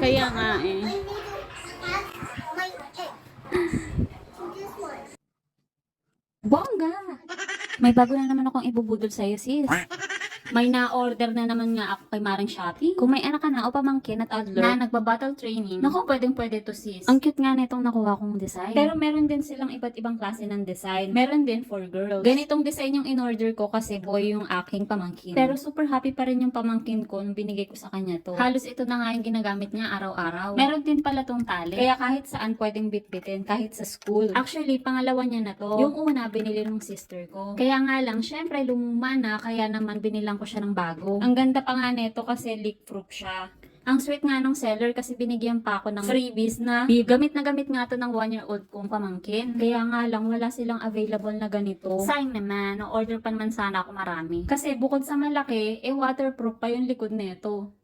Kaya nga eh. Bongga! May bago na naman akong ibubudol sa'yo, sis. May na-order na naman nga ako kay Maring Shopee. Kung may anak ka na o pamangkin at toddler na nagba-bottle training, naku, pwedeng-pwede to, sis. Ang cute nga nitong nakuha kong design. Pero meron din silang iba't ibang klase ng design. Meron din for girls. Ganitong design yung in-order ko kasi boy yung aking pamangkin. Pero super happy pa rin yung pamangkin ko nung binigay ko sa kanya to. Halos ito na nga yung ginagamit niya araw-araw. Meron din pala tong tali. Kaya kahit saan pwedeng bitbitin, kahit sa school. Actually, pangalawa niya na to. Yung una, binili ng sister ko. Kaya nga lang, syempre lumuma na, kaya naman binilang ko siya ng bago. Ang ganda pa nga nito kasi leak-proof siya. Ang sweet nga nung seller kasi binigyan pa ako ng freebies na gamit na gamit nga to ng 1-year-old kong pamangkin. Kaya nga lang wala silang available na ganito. Sayang naman, order pa naman sana ako marami. Kasi bukod sa malaki, waterproof pa yung likod nito.